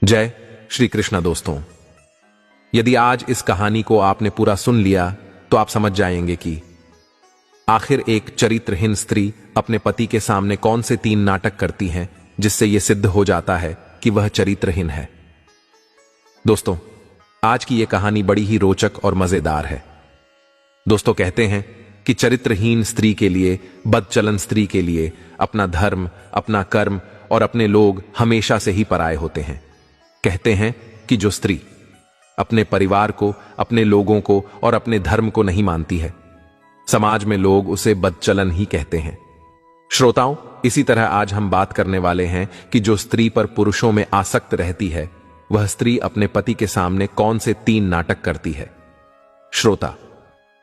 जय श्री कृष्ण दोस्तों। यदि आज इस कहानी को आपने पूरा सुन लिया तो आप समझ जाएंगे कि आखिर एक चरित्रहीन स्त्री अपने पति के सामने कौन से 3 नाटक करती हैं जिससे यह सिद्ध हो जाता है कि वह चरित्रहीन है। दोस्तों, आज की यह कहानी बड़ी ही रोचक और मजेदार है। दोस्तों, कहते हैं कि चरित्रहीन स्त्री के लिए, बदचलन स्त्री के लिए अपना धर्म, अपना कर्म और अपने लोग हमेशा से ही पराये होते हैं। कहते हैं कि जो स्त्री अपने परिवार को, अपने लोगों को और अपने धर्म को नहीं मानती है, समाज में लोग उसे बदचलन ही कहते हैं। श्रोताओं, इसी तरह आज हम बात करने वाले हैं कि जो स्त्री पर पुरुषों में आसक्त रहती है, वह स्त्री अपने पति के सामने कौन से 3 नाटक करती है। श्रोता,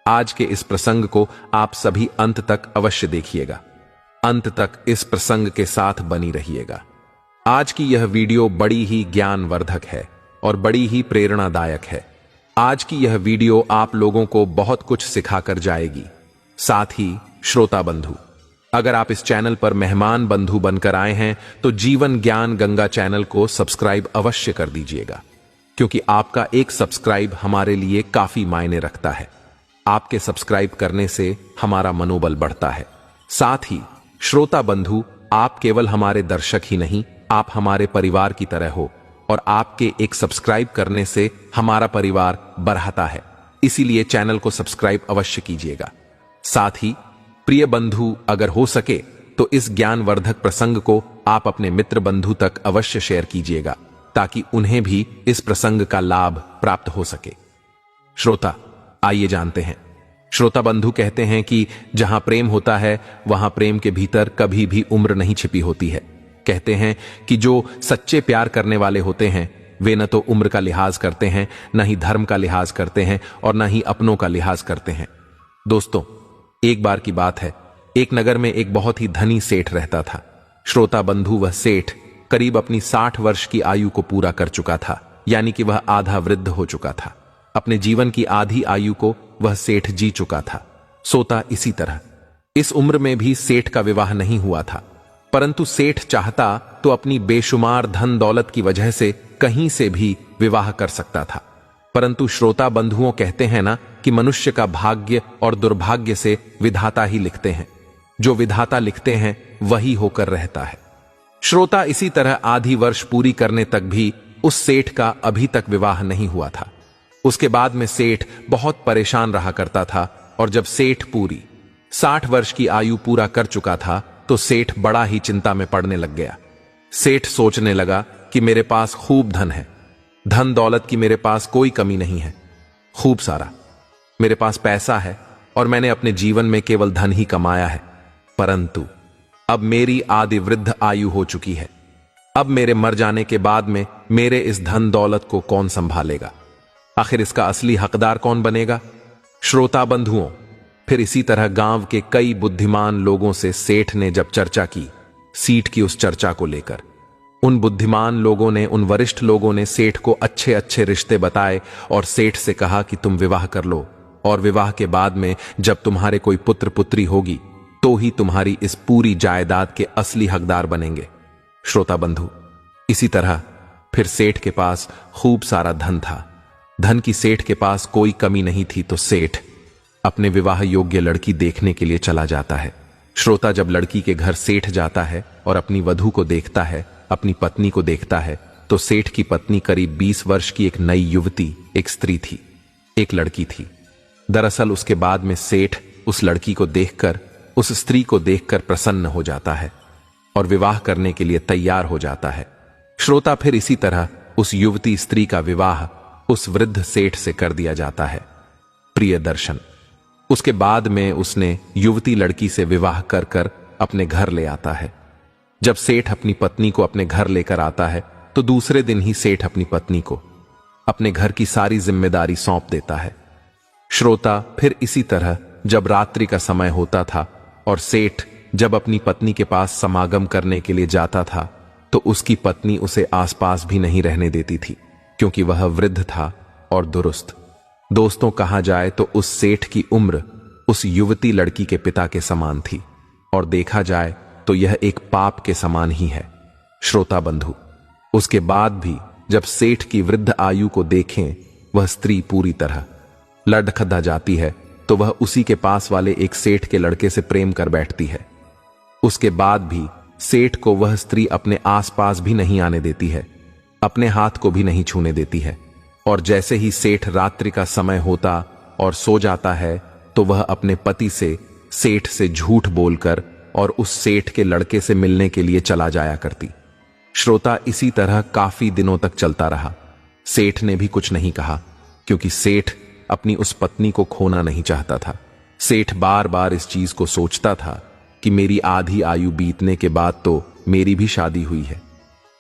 आज के इस प्रसंग को आप सभी अंत तक अवश्य देखिएगा। अंत तक इस प्रसंग के साथ बनी रहिएगा। आज की यह वीडियो बड़ी ही ज्ञानवर्धक है और बड़ी ही प्रेरणादायक है। आज की यह वीडियो आप लोगों को बहुत कुछ सिखाकर जाएगी। साथ ही श्रोता बंधु, अगर आप इस चैनल पर मेहमान बंधु बनकर आए हैं तो जीवन ज्ञान गंगा चैनल को सब्सक्राइब अवश्य कर दीजिएगा, क्योंकि आपका एक सब्सक्राइब हमारे लिए काफी मायने रखता है। आपके सब्सक्राइब करने से हमारा मनोबल बढ़ता है। साथ ही श्रोता बंधु, आप केवल हमारे दर्शक ही नहीं, आप हमारे परिवार की तरह हो और आपके एक सब्सक्राइब करने से हमारा परिवार बढ़ता है। इसीलिए चैनल को सब्सक्राइब अवश्य कीजिएगा। साथ ही प्रिय बंधु, अगर हो सके तो इस ज्ञानवर्धक प्रसंग को आप अपने मित्र बंधु तक अवश्य शेयर कीजिएगा, ताकि उन्हें भी इस प्रसंग का लाभ प्राप्त हो सके। श्रोता, आइए जानते हैं। श्रोता बंधु कहते हैं कि जहां प्रेम होता है वहां प्रेम के भीतर कभी भी उम्र नहीं छिपी होती है। कहते हैं कि जो सच्चे प्यार करने वाले होते हैं वे न तो उम्र का लिहाज करते हैं, न ही धर्म का लिहाज करते हैं और न ही अपनों का लिहाज करते हैं। दोस्तों, एक बार की बात है, एक नगर में एक बहुत ही धनी सेठ रहता था। श्रोता बंधु, वह सेठ करीब अपनी 60 वर्ष की आयु को पूरा कर चुका था, यानी कि वह आधा वृद्ध हो चुका था। अपने जीवन की आधी आयु को वह सेठ जी चुका था। सोता इसी तरह। इस उम्र में भी सेठ का विवाह नहीं हुआ था, परंतु सेठ चाहता तो अपनी बेशुमार धन दौलत की वजह से कहीं से भी विवाह कर सकता था। परंतु श्रोता बंधुओं, कहते हैं ना कि मनुष्य का भाग्य और दुर्भाग्य से विधाता ही लिखते हैं। जो विधाता लिखते हैं वही होकर रहता है। श्रोता, इसी तरह आधी वर्ष पूरी करने तक भी उस सेठ का अभी तक विवाह नहीं हुआ था। उसके बाद में सेठ बहुत परेशान रहा करता था और जब सेठ पूरी 60 वर्ष की आयु पूरा कर चुका था तो सेठ बड़ा ही चिंता में पड़ने लग गया। सेठ सोचने लगा कि मेरे पास खूब धन है, धन दौलत की मेरे पास कोई कमी नहीं है, खूब सारा मेरे पास पैसा है और मैंने अपने जीवन में केवल धन ही कमाया है। परंतु अब मेरी आदि वृद्ध आयु हो चुकी है। अब मेरे मर जाने के बाद में मेरे इस धन दौलत को कौन संभालेगा? आखिर इसका असली हकदार कौन बनेगा? श्रोता बंधुओं, फिर इसी तरह गांव के कई बुद्धिमान लोगों से सेठ ने जब चर्चा की, सीट की उस चर्चा को लेकर, उन बुद्धिमान लोगों ने, उन वरिष्ठ लोगों ने सेठ को अच्छे अच्छे रिश्ते बताए और सेठ से कहा कि तुम विवाह कर लो और विवाह के बाद में जब तुम्हारे कोई पुत्र पुत्री होगी तो ही तुम्हारी इस पूरी जायदाद के असली हकदार बनेंगे। श्रोता बंधु, इसी तरह फिर सेठ के पास खूब सारा धन था। धन की सेठ के पास कोई कमी नहीं थी, तो सेठ अपने विवाह योग्य लड़की देखने के लिए चला जाता है। श्रोता, जब लड़की के घर सेठ जाता है और अपनी वधू को देखता है, अपनी पत्नी को देखता है, तो सेठ की पत्नी करीब 20 वर्ष की एक नई युवती, एक स्त्री थी, एक लड़की थी। दरअसल उसके बाद में सेठ उस लड़की को देखकर, उस स्त्री को देखकर प्रसन्न हो जाता है और विवाह करने के लिए तैयार हो जाता है। श्रोता, फिर इसी तरह उस युवती स्त्री का विवाह उस वृद्ध सेठ से कर दिया जाता है। प्रिय दर्शन, उसके बाद में उसने युवती लड़की से विवाह कर कर अपने घर ले आता है। जब सेठ अपनी पत्नी को अपने घर लेकर आता है तो दूसरे दिन ही सेठ अपनी पत्नी को अपने घर की सारी जिम्मेदारी सौंप देता है। श्रोता, फिर इसी तरह जब रात्रि का समय होता था और सेठ जब अपनी पत्नी के पास समागम करने के लिए जाता था तो उसकी पत्नी उसे आसपास भी नहीं रहने देती थी, क्योंकि वह वृद्ध था और दुरुस्त। दोस्तों, कहा जाए तो उस सेठ की उम्र उस युवती लड़की के पिता के समान थी और देखा जाए तो यह एक पाप के समान ही है। श्रोता बंधु, उसके बाद भी जब सेठ की वृद्ध आयु को देखें वह स्त्री पूरी तरह लड़खड़ा जाती है तो वह उसी के पास वाले एक सेठ के लड़के से प्रेम कर बैठती है। उसके बाद भी सेठ को वह स्त्री अपने आसपास भी नहीं आने देती है, अपने हाथ को भी नहीं छूने देती है। और जैसे ही सेठ रात्रि का समय होता और सो जाता है तो वह अपने पति से सेठ से झूठ बोलकर और उस सेठ के लड़के से मिलने के लिए चला जाया करती। श्रोता, इसी तरह काफी दिनों तक चलता रहा। सेठ ने भी कुछ नहीं कहा क्योंकि सेठ अपनी उस पत्नी को खोना नहीं चाहता था। सेठ बार बार इस चीज को सोचता था कि मेरी आधी आयु बीतने के बाद तो मेरी भी शादी हुई है,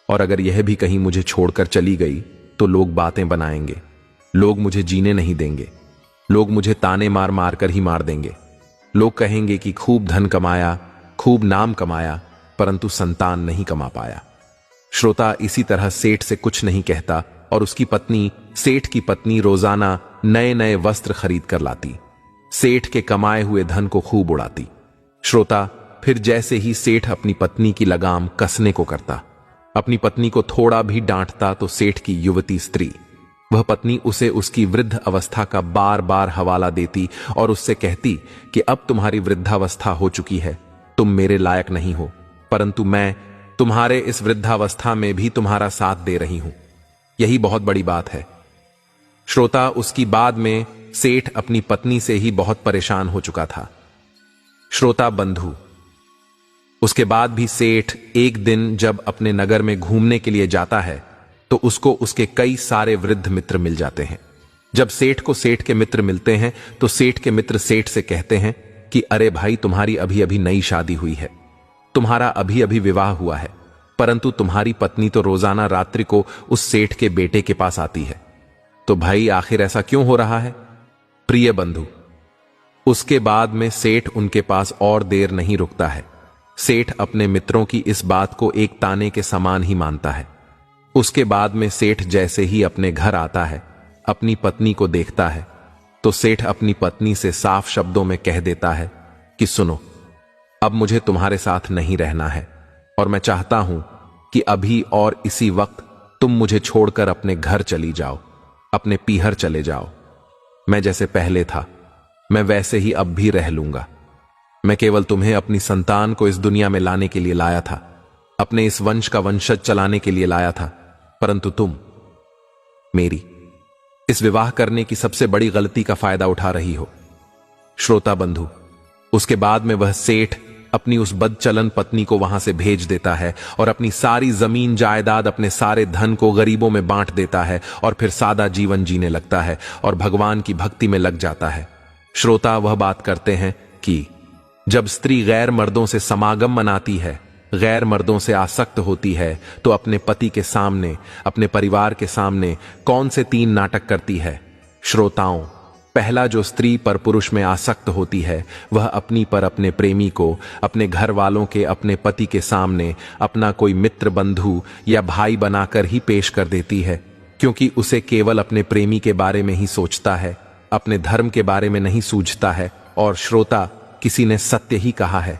और अगर यह भी कहीं मुझे छोड़कर चली गई तो लोग बातें बनाएंगे, लोग मुझे जीने नहीं देंगे, लोग मुझे ताने मार मार कर ही मार देंगे। लोग कहेंगे कि खूब धन कमाया, खूब नाम कमाया, परंतु संतान नहीं कमा पाया। श्रोता, इसी तरह सेठ से कुछ नहीं कहता और उसकी पत्नी, सेठ की पत्नी, रोजाना नए नए वस्त्र खरीद कर लाती, सेठ के कमाए हुए धन को खूब उड़ाती। श्रोता, फिर जैसे ही सेठ अपनी पत्नी की लगाम कसने को करता, अपनी पत्नी को थोड़ा भी डांटता तो सेठ की युवती स्त्री, वह पत्नी उसे उसकी वृद्ध अवस्था का बार बार हवाला देती और उससे कहती कि अब तुम्हारी वृद्धावस्था हो चुकी है, तुम मेरे लायक नहीं हो, परंतु मैं तुम्हारे इस वृद्धावस्था में भी तुम्हारा साथ दे रही हूं, यही बहुत बड़ी बात है। श्रोता, उसकी बाद में सेठ अपनी पत्नी से ही बहुत परेशान हो चुका था। श्रोता बंधु, उसके बाद भी सेठ एक दिन जब अपने नगर में घूमने के लिए जाता है तो उसको उसके कई सारे वृद्ध मित्र मिल जाते हैं। जब सेठ को सेठ के मित्र मिलते हैं तो सेठ के मित्र सेठ से कहते हैं कि अरे भाई, तुम्हारी अभी अभी नई शादी हुई है, तुम्हारा अभी अभी विवाह हुआ है, परंतु तुम्हारी पत्नी तो रोजाना रात्रि को उस सेठ के बेटे के पास आती है, तो भाई आखिर ऐसा क्यों हो रहा है? प्रिय बंधु, उसके बाद में सेठ उनके पास और देर नहीं रुकता है। सेठ अपने मित्रों की इस बात को एक ताने के समान ही मानता है। उसके बाद में सेठ जैसे ही अपने घर आता है, अपनी पत्नी को देखता है, तो सेठ अपनी पत्नी से साफ शब्दों में कह देता है कि सुनो, अब मुझे तुम्हारे साथ नहीं रहना है और मैं चाहता हूं कि अभी और इसी वक्त तुम मुझे छोड़कर अपने घर चली जाओ, अपने पीहर चले जाओ। मैं जैसे पहले था मैं वैसे ही अब भी रह लूंगा। मैं केवल तुम्हें अपनी संतान को इस दुनिया में लाने के लिए लाया था, अपने इस वंश का वंशज चलाने के लिए लाया था, परंतु तुम मेरी इस विवाह करने की सबसे बड़ी गलती का फायदा उठा रही हो। श्रोता बंधु, उसके बाद में वह सेठ अपनी उस बदचलन पत्नी को वहां से भेज देता है और अपनी सारी जमीन जायदाद, अपने सारे धन को गरीबों में बांट देता है और फिर सादा जीवन जीने लगता है और भगवान की भक्ति में लग जाता है। श्रोता, वह बात करते हैं कि जब स्त्री गैर मर्दों से समागम मनाती है, गैर मर्दों से आसक्त होती है, तो अपने पति के सामने, अपने परिवार के सामने कौन से 3 नाटक करती है? श्रोताओं, पहला, जो स्त्री पर पुरुष में आसक्त होती है वह अपनी पर अपने प्रेमी को, अपने घर वालों के, अपने पति के सामने अपना कोई मित्र, बंधु या भाई बनाकर ही पेश कर देती है, क्योंकि उसे केवल अपने प्रेमी के बारे में ही सोचता है, अपने धर्म के बारे में नहीं सूझता है। और श्रोता, किसी ने सत्य ही कहा है,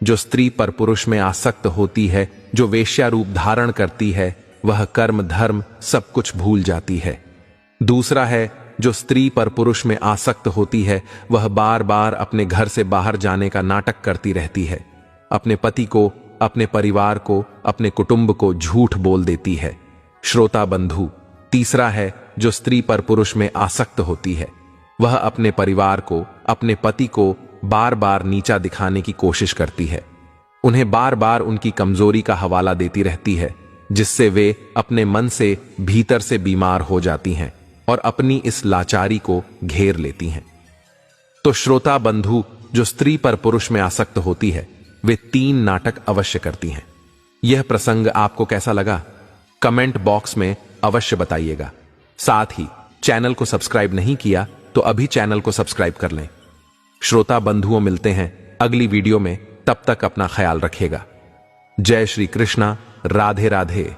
जो स्त्री पर पुरुष में आसक्त होती है, जो वेश्या रूप धारण करती है, वह कर्म धर्म सब कुछ भूल जाती है। दूसरा है, जो स्त्री पर पुरुष में आसक्त होती है वह बार बार अपने घर से बाहर जाने का नाटक करती रहती है, अपने पति को, अपने परिवार को, अपने कुटुंब को झूठ बोल देती है। श्रोता बंधु, तीसरा है, जो स्त्री पर पुरुष में आसक्त होती है वह अपने परिवार को, अपने पति को बार बार नीचा दिखाने की कोशिश करती है, उन्हें बार बार उनकी कमजोरी का हवाला देती रहती है, जिससे वे अपने मन से भीतर से बीमार हो जाती हैं और अपनी इस लाचारी को घेर लेती हैं। तो श्रोता बंधु, जो स्त्री पर पुरुष में आसक्त होती है वे 3 नाटक अवश्य करती हैं। यह प्रसंग आपको कैसा लगा? कमेंट बॉक्स में अवश्य बताइएगा। साथ ही चैनल को सब्सक्राइब नहीं किया तो अभी चैनल को सब्सक्राइब कर लें। श्रोता बंधुओं, मिलते हैं अगली वीडियो में, तब तक अपना ख्याल रखिएगा। जय श्री कृष्णा, राधे राधे।